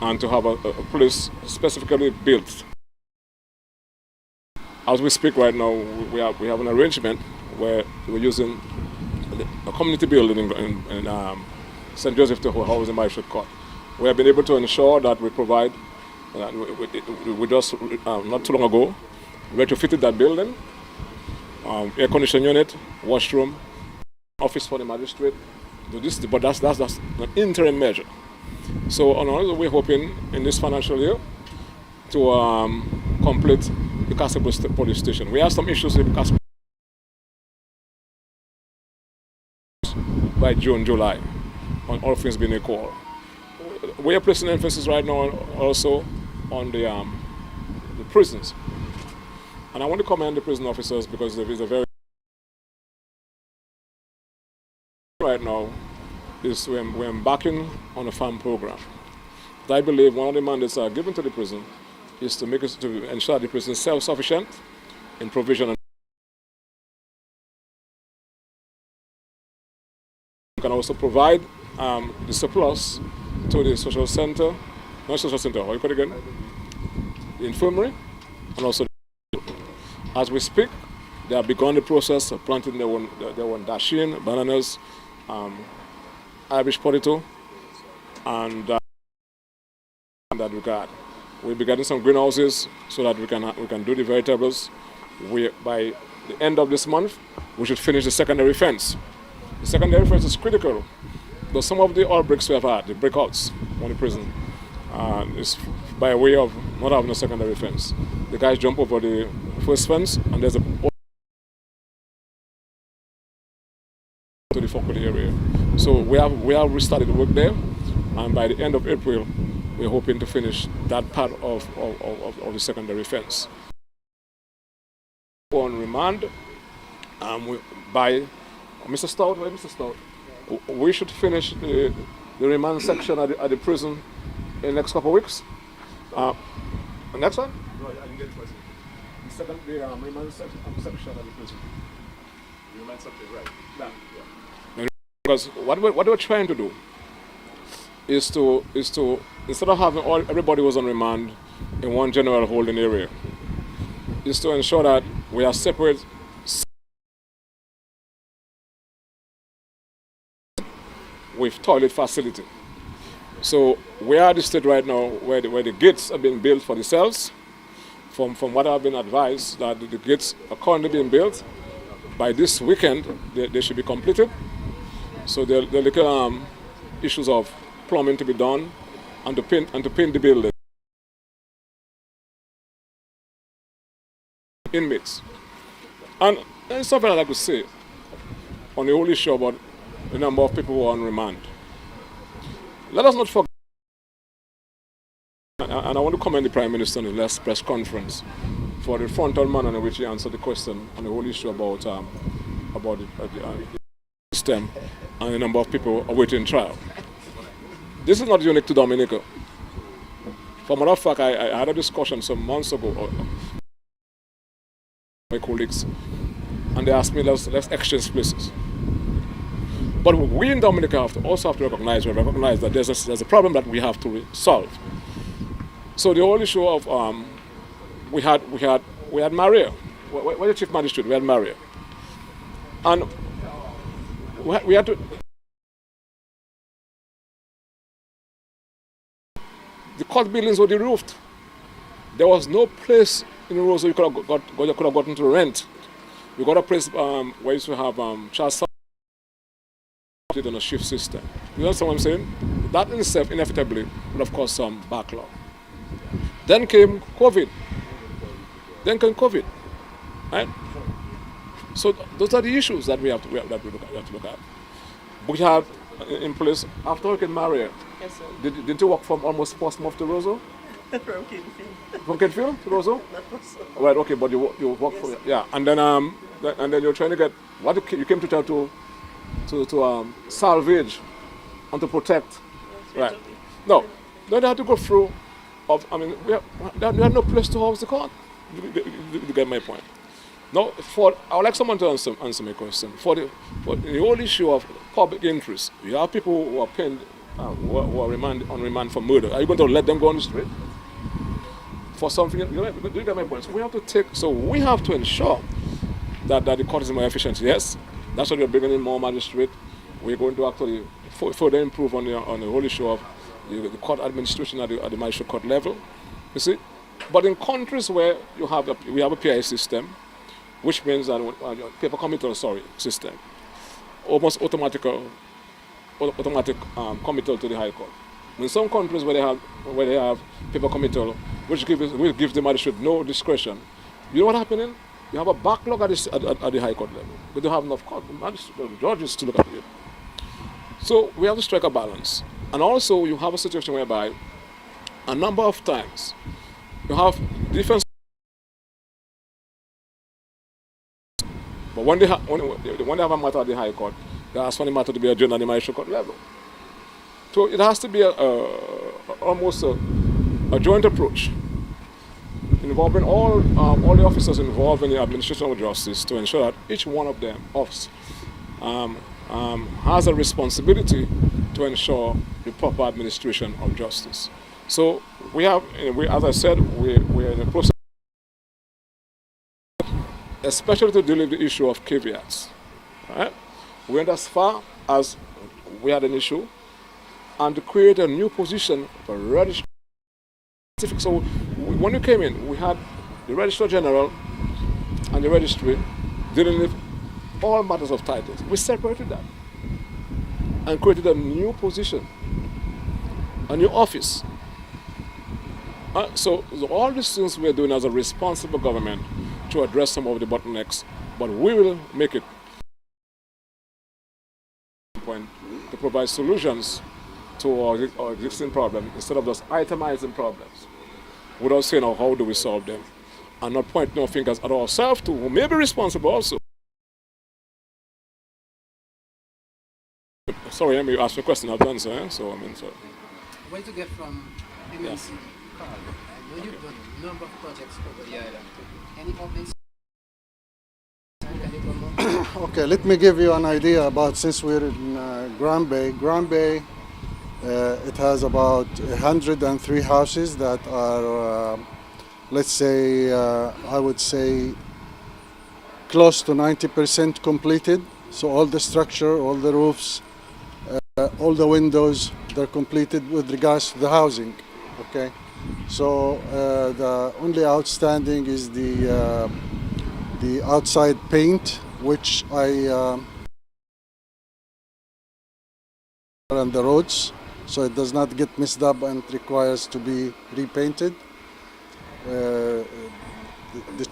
and to have a police specifically built. As we speak right now, we have an arrangement where we're using a community building in St. Joseph to house the magistrate court. We have been able to ensure that we provide, we just not too long ago, retrofitted that building, air conditioning unit, washroom, office for the magistrate. But that's an interim measure. So on another, we're hoping in this financial year to complete the Castle Police Station. We have some issues with Castle by June, July, on all things being equal. We are placing emphasis right now also on the prisons. And I want to commend the prison officers because there is a very right now is we're embarking on a farm program. But I believe one of the mandates are given to the prison is to ensure the prison is self-sufficient in provision. And can also provide the surplus to the social center, not social center, how you call it again? The infirmary, and also as we speak, they have begun the process of planting their own dasheen, bananas, Irish potato, and in that regard. We'll be getting some greenhouses so that we can do the vegetables. By the end of this month, we should finish the secondary fence. The secondary fence is critical because some of the oil bricks we have had, the breakouts on the prison, is by way of not having a secondary fence. The guys jump over the first fence and there's a to the faculty area. So we have restarted the work there, and by the end of April, we're hoping to finish that part of the secondary fence. On remand, by Mr. Stout, we should finish the remand section at the prison in the next couple of weeks. The next one? No, I didn't get it. The remand section at the prison. The remand section, right. Yeah. Because what we're trying to do is to instead of having everybody was on remand in one general holding area, is to ensure that we are separate with toilet facility. So we are at the state right now where the gates are being built for the cells. From what I've been advised, that the gates are currently being built. By this weekend, they should be completed. So there are little issues of plumbing to be done and to paint the building. Inmates. And there's something I'd like to say on the whole issue about the number of people who are on remand. Let us not forget, and I want to commend the Prime Minister in the last press conference for the frontal manner in which he answered the question on the whole issue about the system and the number of people awaiting trial. This is not unique to Dominica. For matter of fact, I had a discussion some months ago with my colleagues, and they asked me, let's exchange places. But we in Dominica also have to recognize that there's a problem that we have to solve. So the whole issue of we had Maria, we're the chief magistrate. We had Maria, and we had to. The court buildings were deroofed. There was no place in the Roseau you could have gotten to rent. We got a place where we used to have Charles on a shift system. You understand what I'm saying? That in itself inevitably would have caused some backlog. Then came COVID. Right? So those are the issues that we have to look at. We have in place after Hurricane Maria. Yes, sir. Didn't you walk from almost Portsmouth to Roseau? From Kingfield. From Kentfield to Roseau? That was so. Right. Okay, but you walked Yes. yeah, and then you're trying to get what you came to try to salvage and to protect. Right. No, they had to go through. We had no place to house the court. You get my point. Now, I would like someone to answer my question. For the whole issue of public interest, you have people who are pinned, who are on remand for murder. Are you going to let them go on the street for something? You get my point. So we have to ensure that the court is more efficient. Yes, that's why we're bringing in more magistrate. We're going to actually further improve on the whole issue of the court administration at the magistrate court level. You see, but in countries where we have a PI system, which means that paper committal system, almost automatic committal to the High Court. In some countries where they have paper committal, which gives the magistrate no discretion, you know what's happening? You have a backlog at the High Court level. We don't have enough court. The judges to look at it. So we have to strike a balance. And also you have a situation whereby a number of times you have different. But when they have a matter at the High Court, they ask for the matter to be adjourned at the magistrate court level. So it has to be almost a joint approach involving all the officers involved in the administration of justice to ensure that each one of them has a responsibility to ensure the proper administration of justice. So as I said, we're in the process, especially to deal with the issue of caveats. Right? We went as far as we had an issue and to create a new position for registrar. So when we came in, we had the Registrar General and the Registry dealing with all matters of titles. We separated that and created a new position, a new office. So all these things we're doing as a responsible government to address some of the bottlenecks, but we will make it point to provide solutions to our existing problems instead of just itemizing problems without saying, how do we solve them, and not pointing our fingers at ourselves too, who may be responsible also. Sorry, you asked me a question, I've done so. Sorry. Where to get from MNC Carl? I know you've done a number of projects over the island. Any updates? Okay, let me give you an idea about, since we're in Grandbay. Grandbay It has about 103 houses that are, let's say, I would say, close to 90% completed. So all the structure, all the roofs, all the windows, they're completed with regards to the housing. Okay, so the only outstanding is the outside paint, which I on the roads, so it does not get messed up and it requires to be repainted. The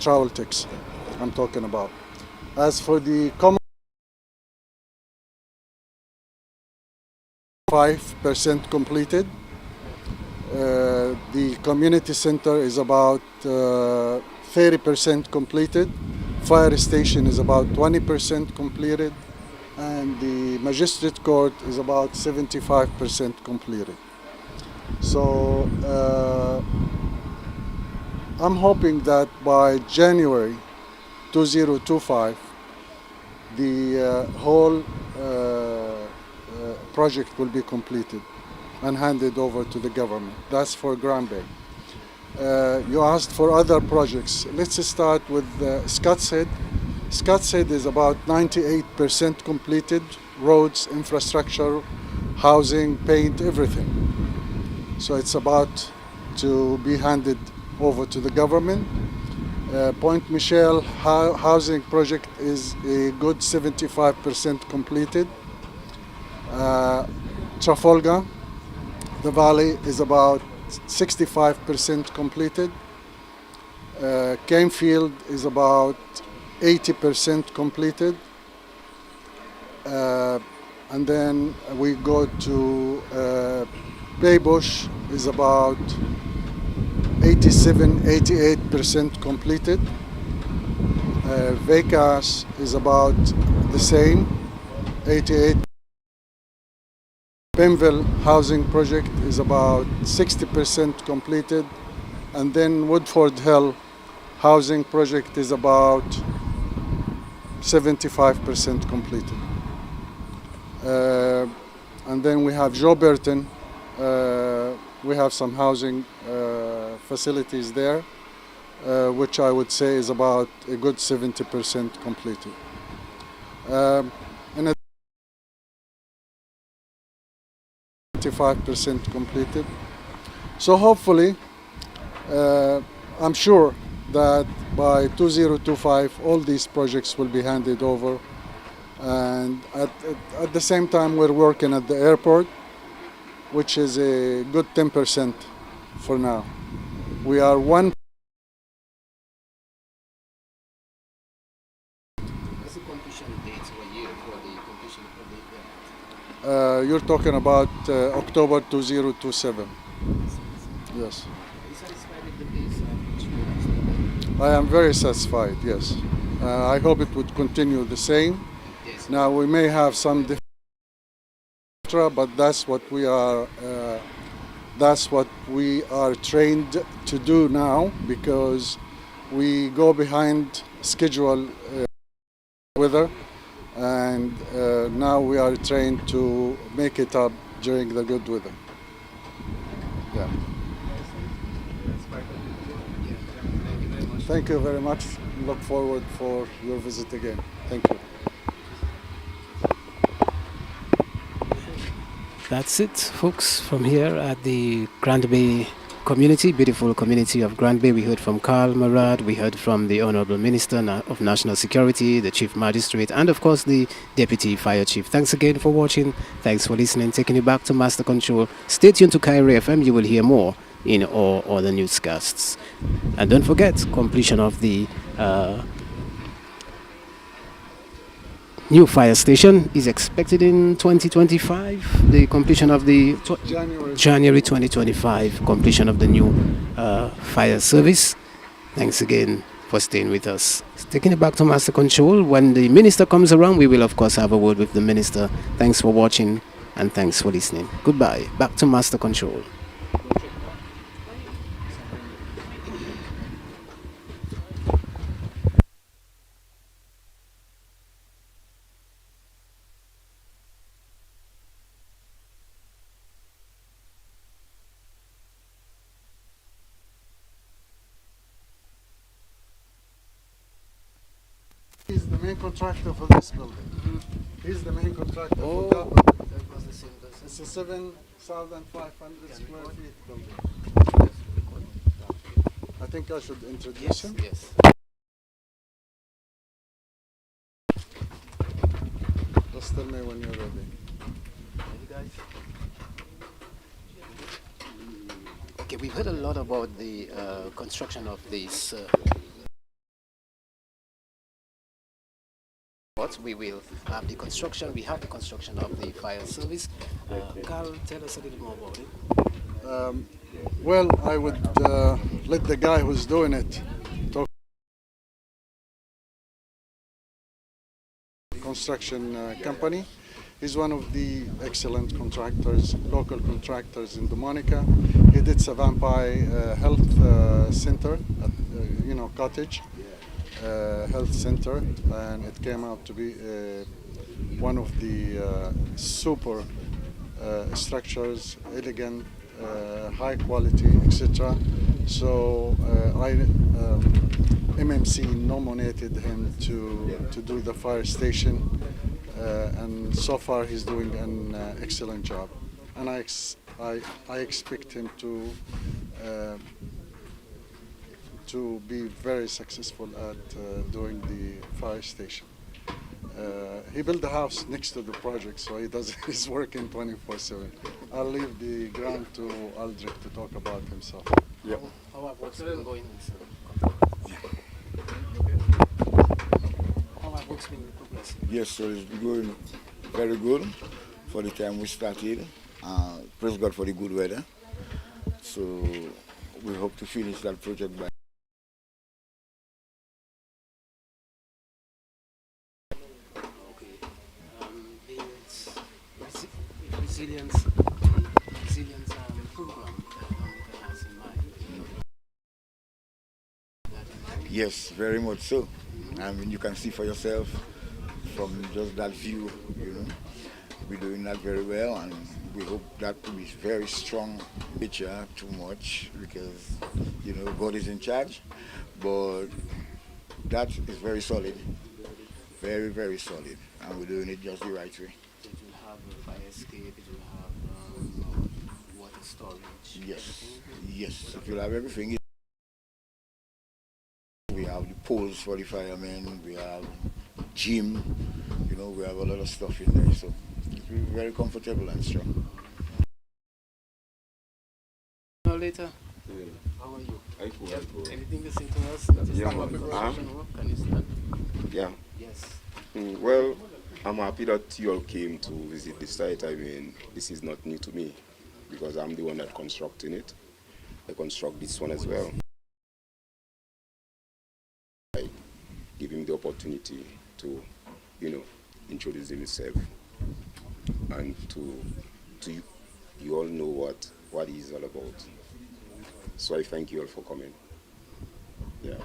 travel ticks I'm talking about. As for the common 5% completed. The community center is about 30% completed. Fire station is about 20% completed. And the magistrate court is about 75% completed. So I'm hoping that by January 2025, the whole project will be completed and handed over to the government. That's for Grandbay. You asked for other projects. Let's start with Scott's Head. Scott's Head is about 98% completed. Roads, infrastructure, housing, paint, everything. So it's about to be handed over to the government. Point Michelle housing project is a good 75% completed. Trafalgar, the valley, is about 65% completed. Canefield is about 80% completed. And then we go to Baybush is about 88% completed. Vegas is about the same, 88. Penville housing project is about 60% completed, and then Woodford Hill housing project is about 75% completed. And then we have Joe Burton. We have some housing facilities there, which I would say is about a good 70% completed. And 95% completed. So hopefully, I'm sure that by 2025, all these projects will be handed over. And at the same time, we're working at the airport, which is a good 10% for now. We are one. What's the completion date or year for the completion of the You're talking about October 2027. Yes. Are you satisfied with the pace? I am very satisfied, yes. I hope it would continue the same. Yes. Now, we may have some but that's what we are trained to do now, because we go behind schedule weather, and now we are trained to make it up during the good weather. Yeah. Thank you very much. Look forward for your visit again. Thank you. That's it, folks, from here at the Grandbay community, beautiful community of Grandbay. We heard from Carl Murad, we heard from the Honorable Minister of National Security, the Chief Magistrate, and of course the Deputy Fire Chief. Thanks again for watching. Thanks for listening. Taking you back to Master Control. Stay tuned to Kyrie FM. You will hear more in all other newscasts. And don't forget, completion of the new fire station is expected in 2025. The completion of the January 2025 completion of the new fire service. Thanks again for staying with us. Taking it back to Master Control. When the minister comes around, we will of course have a word with the minister. Thanks for watching and thanks for listening. Goodbye. Back to Master Control. contractor for this building. He's the main contractor for that building. That was the same person. It's a 7,500 square feet building. I think I should introduce him. Yes. Just tell me when you're ready. Okay, we've heard a lot about the construction of this. What we will have the construction. We have the construction of the fire service. Carl, tell us a little more about it. Well, I would let the guy who's doing it talk. Construction company. He's one of the excellent contractors, local contractors in Dominica. He did Grandbay Health Center, cottage health center, and it came out to be one of the super structures, elegant, high quality, etc. So MMC nominated him to do the fire station, and so far he's doing an excellent job. And I expect him to be very successful at doing the fire station. He built the house next to the project, so he's working 24/7. I'll leave the ground to Aldrich to talk about himself. Yeah. How have works been going? How have works been progressing? Yes, so it's going very good for the time we started. Praise God for the good weather. So we hope to finish that project by. Okay. The resilience program that Dominica has in mind. Yes, very much so. I mean, you can see for yourself from just that view, we're doing that very well, and we hope that to be very strong picture too much because, God is in charge, but that is very solid, very, very solid, and we're doing it just the right way. It will have a fire escape, it will have water storage. Yes, Everything. yes, it will have everything. We have the poles for the firemen, we have gym, we have a lot of stuff in there, so it will be very comfortable and strong. Now later, how are you? I go. Anything to say to us? Yeah, Start with man. construction work? Can you start? Yeah. Yes. Well, I'm happy that you all came to visit the site. I mean, this is not new to me because I'm the one that constructing it. I construct this one as well. I give him the opportunity to, introduce himself and to you all know what he's all about. So I thank you all for coming. Yeah.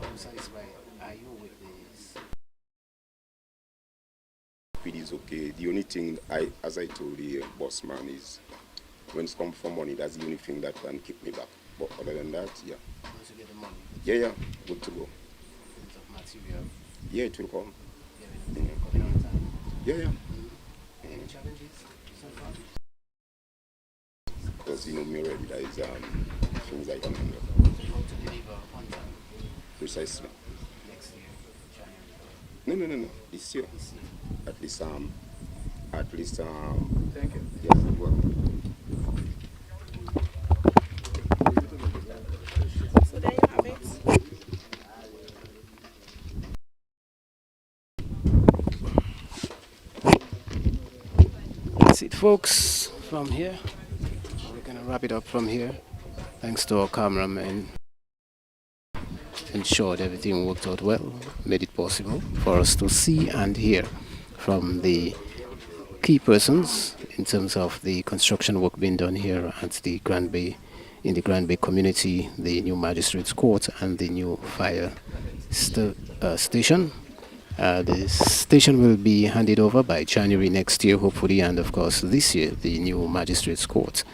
How satisfied are you with this? It is okay. The only thing as I told the boss man is when it's come for money, that's the only thing that can keep me back. But other than that, yeah. Once you get the money, Yeah, good to go. in terms of material, Yeah, it will come. everything coming on time. Yeah. Any challenges so far? Because me already, there is things I can handle. How to deliver on time Precisely. next year, January? No. This year. This year. At least Thank you. yes, well. So there you have it. That's it, folks, from here. We're going to wrap it up from here. Thanks to our cameraman. Ensured everything worked out well, made it possible for us to see and hear from the key persons in terms of the construction work being done here at the Grandbay, in the Grandbay community, the new magistrates court and the new fire station. The station will be handed over by January next year, hopefully, and of course this year, the new magistrates court.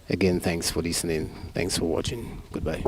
Again, thanks for listening. Thanks for watching. Goodbye.